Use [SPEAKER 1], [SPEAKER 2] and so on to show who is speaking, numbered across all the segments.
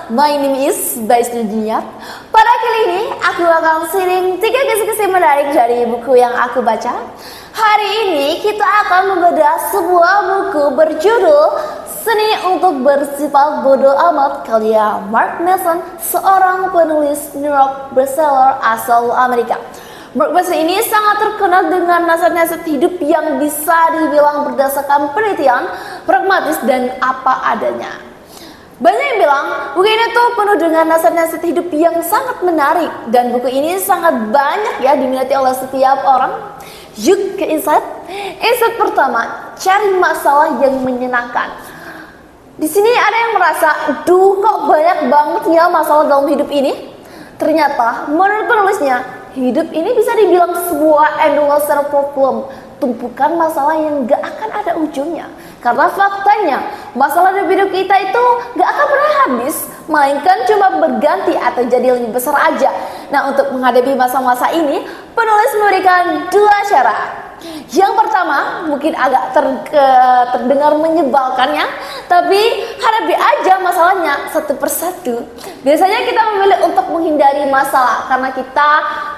[SPEAKER 1] my name is Baisnudiat. Pada kali ini aku akan sharing 3 kisah-kisah menarik dari buku yang aku baca. Hari ini kita akan membedah sebuah buku berjudul Seni untuk Bersifat Bodoh Amat karya Mark Manson, seorang penulis New York bestseller asal Amerika. Mark Manson ini sangat terkenal dengan nasihat-nasihat hidup yang bisa dibilang berdasarkan penelitian, pragmatis, dan apa adanya. Banyak yang bilang buku ini tuh penuh dengan nasihat-nasihat hidup yang sangat menarik, dan buku ini sangat banyak ya diminati oleh setiap orang. Yuk ke insight. Insight pertama, cari masalah yang menyenangkan. Di sini ada yang merasa, duh kok banyak banget ya masalah dalam hidup ini. Ternyata menurut penulisnya, hidup ini bisa dibilang sebuah endless problem, tumpukan masalah yang gak akan ada ujungnya. Karena faktanya, masalah dalam hidup kita itu gak akan pernah habis, melainkan cuma berganti atau jadi lebih besar aja. Nah, untuk menghadapi masa-masa ini, penulis memberikan 2 cara. Yang pertama, mungkin agak terdengar menyebalkannya, tapi hadapi aja masalahnya satu persatu. Biasanya kita memilih untuk menghindari masalah karena kita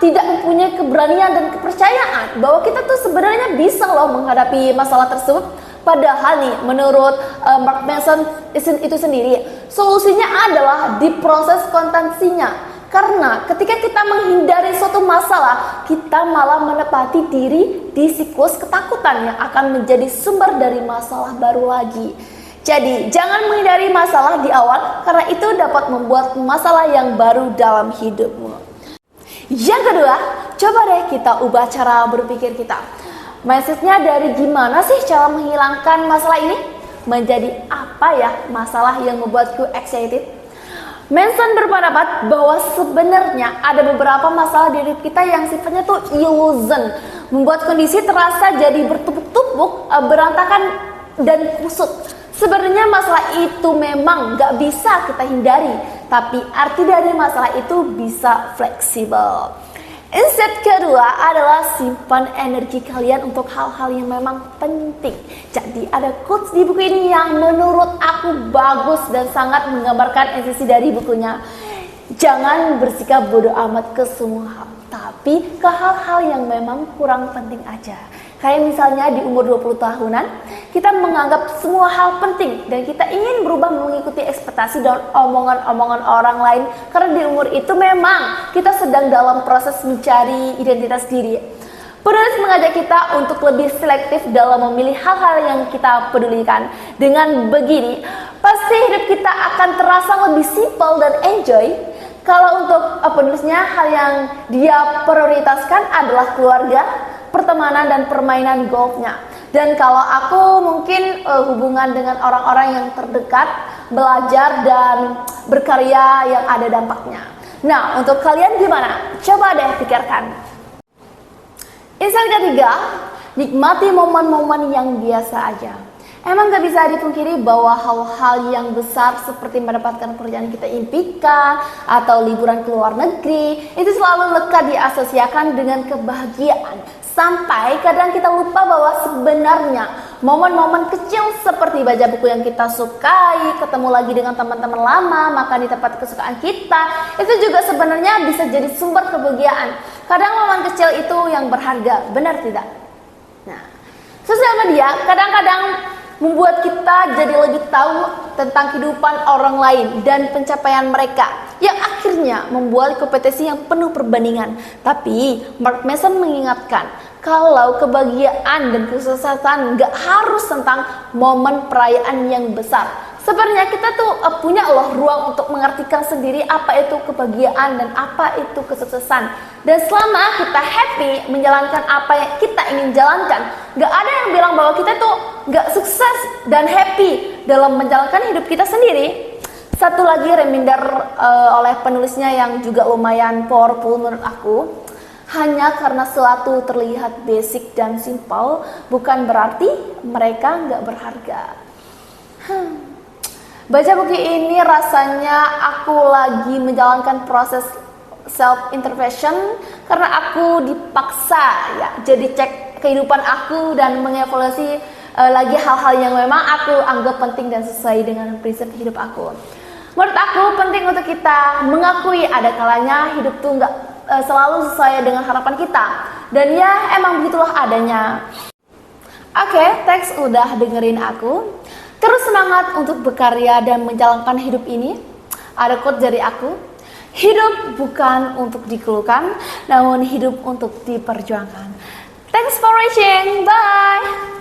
[SPEAKER 1] tidak mempunyai keberanian dan kepercayaan bahwa kita tuh sebenarnya bisa loh menghadapi masalah tersebut. Padahal nih, menurut Mark Manson itu sendiri, solusinya adalah di proses kontensinya. Karena ketika kita menghindari suatu masalah, kita malah menepati diri di siklus ketakutan yang akan menjadi sumber dari masalah baru lagi. Jadi, jangan menghindari masalah di awal, karena itu dapat membuat masalah yang baru dalam hidupmu. Yang kedua, coba deh kita ubah cara berpikir kita. Mindsetnya dari gimana sih cara menghilangkan masalah ini menjadi apa ya masalah yang membuatku excited. Manson berpendapat bahwa sebenarnya ada beberapa masalah di hidup kita yang sifatnya tuh illusion, membuat kondisi terasa jadi bertumpuk-tumpuk, berantakan dan kusut. Sebenarnya masalah itu memang gak bisa kita hindari, tapi arti dari masalah itu bisa fleksibel. Insight kedua adalah simpan energi kalian untuk hal-hal yang memang penting. Jadi ada quotes di buku ini yang menurut aku bagus dan sangat menggambarkan esensi dari bukunya. Jangan bersikap bodoh amat ke semua hal, tapi ke hal-hal yang memang kurang penting aja. Kayak misalnya di umur 20 tahunan, kita menganggap semua hal penting dan kita ingin berubah mengikuti ekspektasi dan omongan-omongan orang lain. Karena di umur itu memang kita sedang dalam proses mencari identitas diri. Penulis mengajak kita untuk lebih selektif dalam memilih hal-hal yang kita pedulikan. Dengan begini, pasti hidup kita akan terasa lebih simple dan enjoy. Kalau untuk penulisnya, hal yang dia prioritaskan adalah keluarga, pertemanan, dan permainan golfnya. Dan kalau aku mungkin hubungan dengan orang-orang yang terdekat, belajar dan berkarya yang ada dampaknya. Nah, untuk kalian gimana? Coba deh pikirkan. Insight ketiga, nikmati momen-momen yang biasa aja. Emang gak bisa dipungkiri bahwa hal-hal yang besar seperti mendapatkan pekerjaan yang kita impikan atau liburan ke luar negeri itu selalu lekat diasosiasikan dengan kebahagiaan. Sampai kadang kita lupa bahwa sebenarnya momen-momen kecil seperti baca buku yang kita sukai, ketemu lagi dengan teman-teman lama, makan di tempat kesukaan kita, itu juga sebenarnya bisa jadi sumber kebahagiaan. Kadang momen kecil itu yang berharga, benar tidak? Nah, sosial media kadang-kadang membuat kita jadi lebih tahu tentang kehidupan orang lain dan pencapaian mereka, yang akhirnya membuat kompetisi yang penuh perbandingan. Tapi Mark Manson mengingatkan kalau kebahagiaan dan kesuksesan gak harus tentang momen perayaan yang besar. Sebenarnya kita tuh punya loh ruang untuk mengartikan sendiri apa itu kebahagiaan dan apa itu kesuksesan. Dan selama kita happy menjalankan apa yang kita ingin jalankan, gak ada yang bilang bahwa kita tuh gak sukses dan happy dalam menjalankan hidup kita sendiri. Satu lagi reminder oleh penulisnya yang juga lumayan powerful menurut aku. Hanya karena sesuatu terlihat basic dan simple, bukan berarti mereka gak berharga. Baca buku ini rasanya aku lagi menjalankan proses self-intervention karena aku dipaksa ya jadi cek kehidupan aku dan mengevaluasi lagi hal-hal yang memang aku anggap penting dan sesuai dengan prinsip hidup aku. Menurut aku penting untuk kita mengakui ada kalanya hidup tuh nggak selalu sesuai dengan harapan kita. Dan ya emang begitulah adanya. Oke, thanks udah dengerin aku. Terus semangat untuk berkarya dan menjalankan hidup ini. Ada quote dari aku, hidup bukan untuk dikeluhkan, namun hidup untuk diperjuangkan. Thanks for watching, bye!